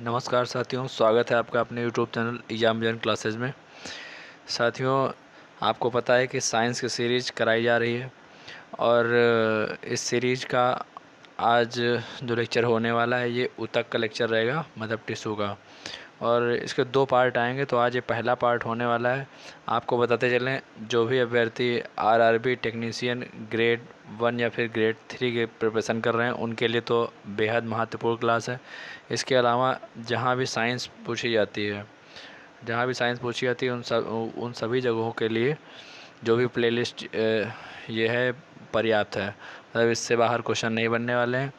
नमस्कार साथियों, स्वागत है आपका अपने यूट्यूब चैनल एग्जाम जन क्लासेस में। साथियों, आपको पता है कि साइंस की सीरीज कराई जा रही है और इस सीरीज का आज जो लेक्चर होने वाला है ये ऊतक का लेक्चर रहेगा, मतलब टिश्यू का। और इसके दो पार्ट आएंगे, तो आज ये पहला पार्ट होने वाला है। आपको बताते चलें, जो भी अभ्यर्थी आरआरबी टेक्नीशियन ग्रेड 1 या फिर ग्रेड 3 के प्रिपरेशन कर रहे हैं उनके लिए तो बेहद महत्वपूर्ण क्लास है। इसके अलावा जहाँ भी साइंस पूछी जाती है उन सभी जगहों के लिए जो भी प्लेलिस्ट ये है पर्याप्त है, मतलब इससे बाहर क्वेश्चन नहीं बनने वाले हैं।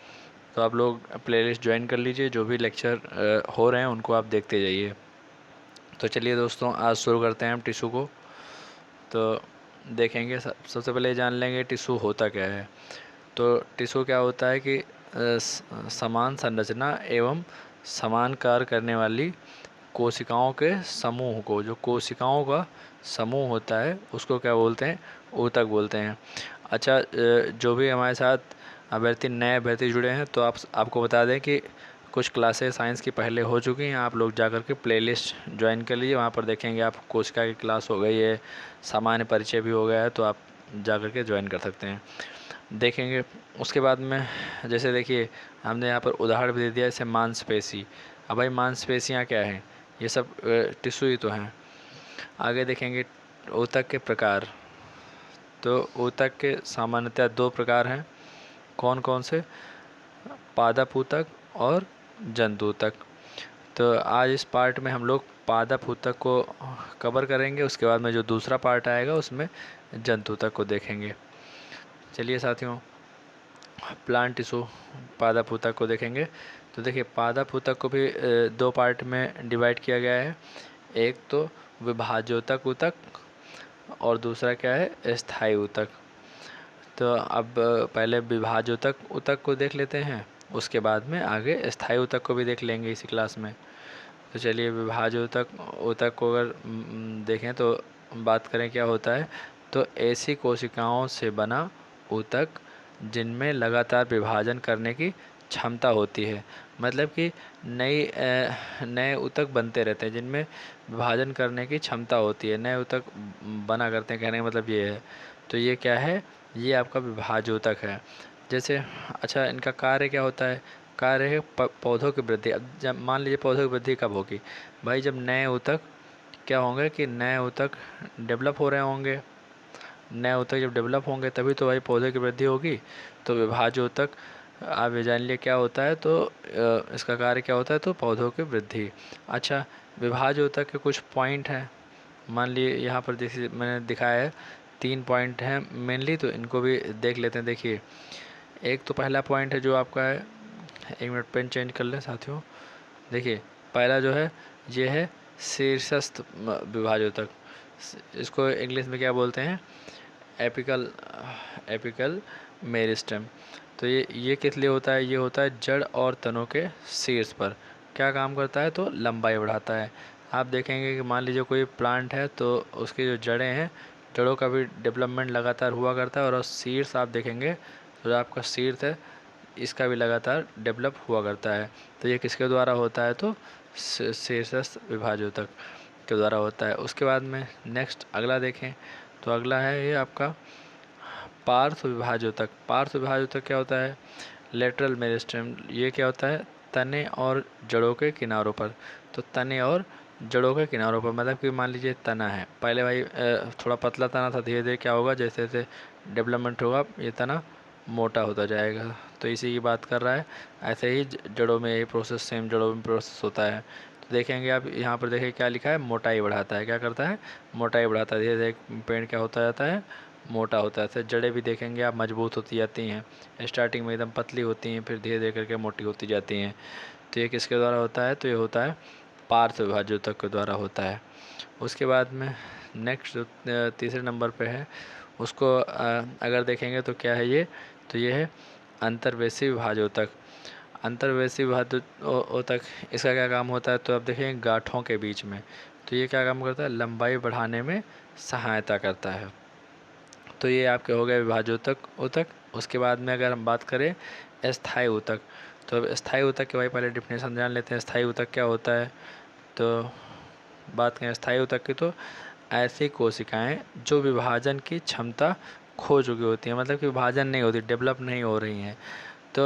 तो आप लोग प्लेलिस्ट ज्वाइन कर लीजिए, जो भी लेक्चर हो रहे हैं उनको आप देखते जाइए। तो चलिए दोस्तों, आज शुरू करते हैं हम टिश्यू को। तो देखेंगे, सबसे पहले जान लेंगे टिश्यू होता क्या है। तो टिश्यू क्या होता है कि समान संरचना एवं समान कार्य करने वाली कोशिकाओं के समूह को, जो कोशिकाओं का समूह होता है उसको क्या बोलते हैं, ऊतक बोलते हैं। अच्छा, जो भी हमारे साथ नए अभ्यर्थी जुड़े हैं तो आपको बता दें कि कुछ क्लासेस साइंस की पहले हो चुकी हैं। आप लोग जाकर के प्लेलिस्ट ज्वाइन कर लीजिए, वहाँ पर देखेंगे आप कोशिका की क्लास हो गई है, सामान्य परिचय भी हो गया है, तो आप जाकर के ज्वाइन कर सकते हैं, देखेंगे। उसके बाद में जैसे देखिए, हमने यहाँ पर उदाहरण भी दे दिया, जैसे मांसपेशी। अब भाई मांसपेशियाँ क्या हैं, ये सब टिश्यू ही तो हैं। आगे देखेंगे ऊतक के प्रकार। तो ऊतक के सामान्यतः दो प्रकार हैं। कौन कौन से? पादप ऊतक और जंतु ऊतक। तो आज इस पार्ट में हम लोग पादप ऊतक को कवर करेंगे, उसके बाद में जो दूसरा पार्ट आएगा उसमें जंतु ऊतक को देखेंगे। चलिए साथियों, प्लांट टिश्यू पादप ऊतक को देखेंगे। तो देखिए, पादप ऊतक को भी दो पार्ट में डिवाइड किया गया है। एक तो विभाज्योतक ऊतक और दूसरा क्या है, स्थायी ऊतक। तो अब पहले विभाज्योतक ऊतक को देख लेते हैं, उसके बाद में आगे स्थायी ऊतक को भी देख लेंगे इसी क्लास में। तो चलिए, विभाज्योतक ऊतक को अगर देखें तो बात करें क्या होता है। तो ऐसी कोशिकाओं से बना ऊतक जिनमें लगातार विभाजन करने की क्षमता होती है, मतलब कि नए ऊतक बनते रहते हैं जिनमें विभाजन करने की क्षमता होती है, नए ऊतक बना करते हैं, कहने का मतलब ये है। तो ये क्या है, ये आपका विभाज्योतक है। जैसे, अच्छा, इनका कार्य क्या होता है? कार्य है पौधों की वृद्धि। अब जब मान लीजिए पौधों की वृद्धि कब होगी भाई, जब नए ऊतक क्या होंगे कि नए ऊतक डेवलप हो रहे होंगे। नए ऊतक जब डेवलप होंगे तभी तो भाई पौधे की वृद्धि होगी। तो विभाज्य ऊतक आप ये जान लिए क्या होता है, तो इसका कार्य क्या होता है, तो पौधों की वृद्धि। अच्छा, विभाज्य ऊतक के कुछ पॉइंट हैं। मान लिए यहाँ पर जैसे मैंने दिखाया है 3 पॉइंट हैं मेनली, तो इनको भी देख लेते हैं। देखिए, एक तो पहला पॉइंट है जो आपका है, 1 मिनट पेन चेंज कर लें साथियों। देखिए, पहला जो है ये है शीर्षस्थ विभाज्योतक। इसको इंग्लिश में क्या बोलते हैं, एपिकल एपिकल मेरिस्टेम। तो ये किस लिए होता है? ये होता है जड़ और तनों के शीर्ष पर। क्या काम करता है? तो लंबाई बढ़ाता है। आप देखेंगे कि मान लीजिए कोई प्लांट है तो उसकी जो जड़ें हैं, जड़ों का भी डेवलपमेंट लगातार हुआ करता है, और शीर्ष आप देखेंगे तो जो आपका शीर्ष है इसका भी लगातार डेवलप हुआ करता है। तो ये किसके द्वारा होता है? तो शीर्षस्थ विभाज्योतक के द्वारा होता है। उसके बाद में नेक्स्ट अगला देखें, तो अगला है ये आपका पार्श्व विभाज्योतक। पार्श्व विभाज्योतक क्या होता है? Lateral meristem. ये क्या होता है? तने और जड़ों के किनारों पर। तो तने और जड़ों के किनारों पर, मतलब कि मान लीजिए तना है, पहले भाई थोड़ा पतला तना था, धीरे धीरे क्या होगा, जैसे जैसे डेवलपमेंट होगा ये तना मोटा होता जाएगा। तो इसी की बात कर रहा है। ऐसे ही जड़ों में यही प्रोसेस, सेम जड़ों में प्रोसेस होता है। तो देखेंगे आप यहाँ पर, देखिए क्या लिखा है, मोटाई बढ़ाता है। क्या करता है? मोटाई बढ़ाता है। धीरे धीरे पेड़ क्या होता जाता है, मोटा होता है। ऐसे जड़ें भी देखेंगे आप मजबूत होती जाती हैं, स्टार्टिंग में एकदम पतली होती हैं, फिर धीरे धीरे करके मोटी होती जाती हैं। तो ये किसके द्वारा होता है? तो ये होता है पार्श्व विभाज्योतक के द्वारा होता है। उसके बाद में नेक्स्ट तीसरे नंबर पे है, उसको अगर देखेंगे तो क्या है ये, तो ये है अंतर्वेशी विभाज्योतक। अंतर्वेशी विभाज्योतक, इसका क्या काम होता है? तो आप देखेंगे गांठों के बीच में। तो ये क्या काम करता है? लंबाई बढ़ाने में सहायता करता है। तो ये आपके हो गए विभाज्योतक ऊतक। उसके बाद में अगर हम बात करें स्थायी ऊतक, तो अब स्थायी ऊतक के भाई पहले डिफिनेशन जान लेते हैं। स्थायी ऊतक क्या होता है? तो बात करें स्थायी ऊतक की, तो ऐसी कोशिकाएं जो विभाजन की क्षमता खो चुकी होती हैं, मतलब कि विभाजन नहीं होती, डेवलप नहीं हो रही हैं, तो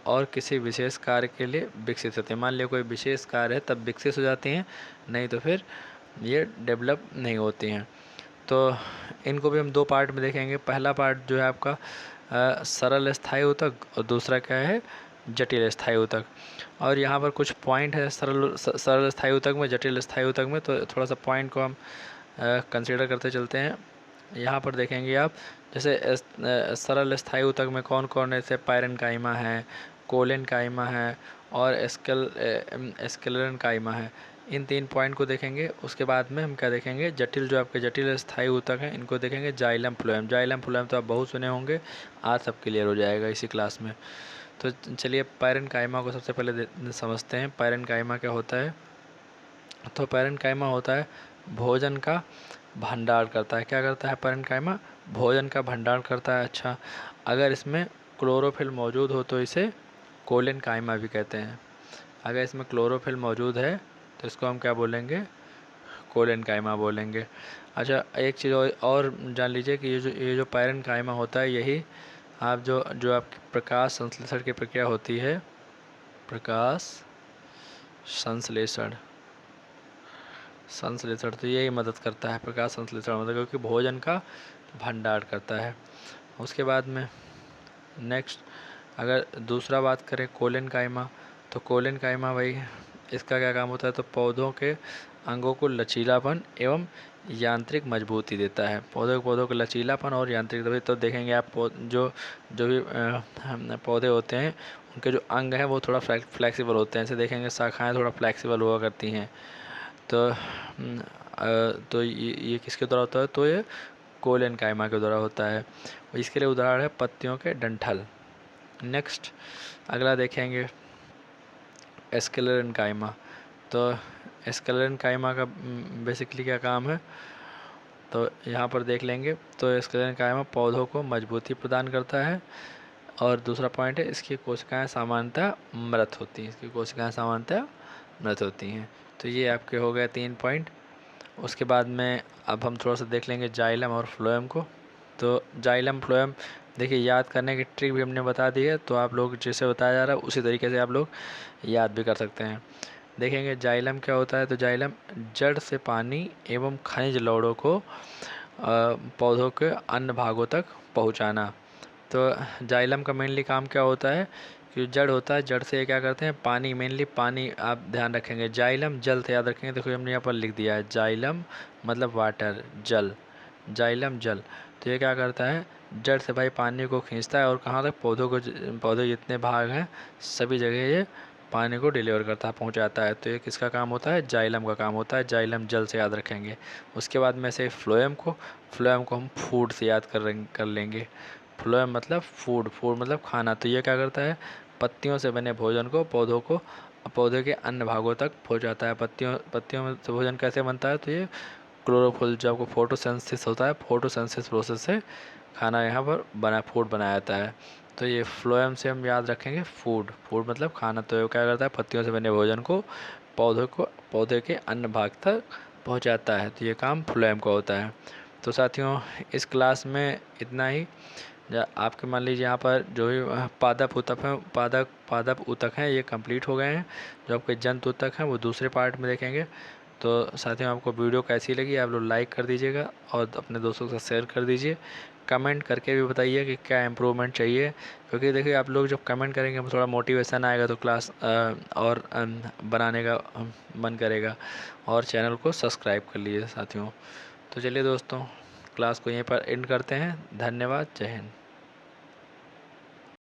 और किसी विशेष कार्य के लिए विकसित होते हैं। मान लिया कोई विशेष कार्य है तब विकसित हो जाती हैं, नहीं तो फिर ये डेवलप नहीं होती हैं। तो इनको भी हम दो पार्ट में देखेंगे। पहला पार्ट जो है आपका सरल स्थायी ऊतक, और दूसरा क्या है? जटिल स्थायी ऊतक। और यहाँ पर कुछ पॉइंट है सरल स्थायी ऊतक में, जटिल स्थायी ऊतक में, तो थोड़ा सा पॉइंट को हम कंसीडर करते चलते हैं। यहाँ पर देखेंगे आप, जैसे सरल स्थायी ऊतक में कौन कौन है? जैसे पैरेन्काइमा है, कोलेनकाइमा है और स्क्लेरेन्काइमा है। इन 3 पॉइंट को देखेंगे। उसके बाद में हम क्या देखेंगे? जटिल, जो आपके जटिल स्थायी ऊतक हैं, इनको देखेंगे। जाइलम फ्लोएम, जाइलम फ्लोएम तो आप बहुत सुने होंगे, आज सब क्लियर हो जाएगा इसी क्लास में। तो चलिए पैरेन्काइमा को सबसे पहले समझते हैं। पैरेन्काइमा क्या होता है? तो पैरेन्काइमा होता है भोजन का भंडार करता है। क्या करता है पैरेन्काइमा? भोजन का भंडार करता है। अच्छा, अगर इसमें क्लोरोफिल मौजूद हो तो इसे कोलेनकाइमा भी कहते हैं। अगर इसमें क्लोरोफिल मौजूद है तो इसको हम क्या बोलेंगे? कोलेनकाइमा बोलेंगे। अच्छा, एक चीज़ और जान लीजिए कि ये जो पैरेन्काइमा होता है, यही आप जो आपकी प्रकाश संश्लेषण की प्रक्रिया होती है, प्रकाश संश्लेषण तो यही मदद करता है, प्रकाश संश्लेषण मतलब, क्योंकि भोजन का भंडार करता है। उसके बाद में नेक्स्ट, अगर दूसरा बात करें कोलेनकाइमा, तो कोलेनकाइमा भाई इसका क्या काम होता है? तो पौधों के अंगों को लचीलापन एवं यांत्रिक मजबूती देता है। पौधों को लचीलापन और यांत्रिक, तो देखेंगे आप जो भी पौधे होते हैं, उनके जो अंग हैं वो थोड़ा फ्लेक्सिबल होते हैं। ऐसे देखेंगे शाखाएं थोड़ा फ्लेक्सिबल हुआ करती हैं। तो ये किसके द्वारा होता है? तो ये कोलेनकाइमा के द्वारा होता है। इसके लिए उदाहरण है पत्तियों के डंठल। नेक्स्ट अगला देखेंगे स्क्लेरेन्काइमा। तो स्क्लेरेन्काइमा का बेसिकली क्या काम है? तो यहाँ पर देख लेंगे। तो स्क्लेरेन्काइमा पौधों को मजबूती प्रदान करता है। और दूसरा पॉइंट है, इसकी कोशिकाएं सामान्यतः मृत होती हैं। तो ये आपके हो गए 3 पॉइंट। उसके बाद में अब हम थोड़ा सा देख लेंगे जाइलम और फ्लोएम को। तो जाइलम फ्लोएम देखिए, याद करने की ट्रिक भी हमने बता दी है, तो आप लोग जैसे बताया जा रहा है उसी तरीके से आप लोग याद भी कर सकते हैं। देखेंगे जाइलम क्या होता है? तो जाइलम जड़ से पानी एवं खनिज लवणों को पौधों के अन्य भागों तक पहुंचाना। तो जाइलम का मेनली काम क्या होता है? कि जड़ होता है, जड़ से क्या करते हैं? पानी, मेनली पानी। आप ध्यान रखेंगे जाइलम जल से याद रखेंगे। देखो हमने यहाँ पर लिख दिया है जाइलम मतलब वाटर, जल, जाइलम जल। तो ये क्या करता है? जड़ से भाई पानी को खींचता है और कहाँ तक? पौधे जितने भाग हैं सभी जगह ये पानी को डिलीवर करता है, पहुँचाता है। तो ये किसका काम होता है? जाइलम का काम होता है। जाइलम जल से याद रखेंगे। उसके बाद में से फ्लोएम को हम फूड से याद कर लेंगे। फ्लोएम मतलब फूड मतलब खाना। तो ये क्या करता है? पत्तियों से बने भोजन को पौधे के अन्य भागों तक पहुंचाता है। पत्तियों में से भोजन कैसे बनता है? तो ये क्लोरोफिल, जो आपको फोटोसिंथेसिस होता है, फोटोसिंथेसिस प्रोसेस से खाना यहाँ पर फूड बनाया जाता है। तो ये फ्लोएम से हम याद रखेंगे फूड मतलब खाना। तो ये क्या करता है? पत्तियों से बने भोजन को पौधे के अन्य भाग तक पहुँचाता है। तो ये काम फ्लोएम का होता है। तो साथियों, इस क्लास में इतना ही। आपके मान लीजिए यहाँ पर जो भी पादप ऊतक हैं ये कंप्लीट हो गए हैं। जो आपके जंतु ऊतक हैं वो दूसरे पार्ट में देखेंगे। तो साथियों, आपको वीडियो कैसी लगी आप लोग लाइक कर दीजिएगा और अपने दोस्तों के साथ शेयर कर दीजिए। कमेंट करके भी बताइए कि क्या इम्प्रूवमेंट चाहिए, क्योंकि देखिए आप लोग जब कमेंट करेंगे थोड़ा मोटिवेशन आएगा, तो क्लास और बनाने का मन करेगा। और चैनल को सब्सक्राइब कर लीजिए साथियों। तो चलिए दोस्तों, क्लास को यहीं पर एंड करते हैं। धन्यवाद। जय हिंद।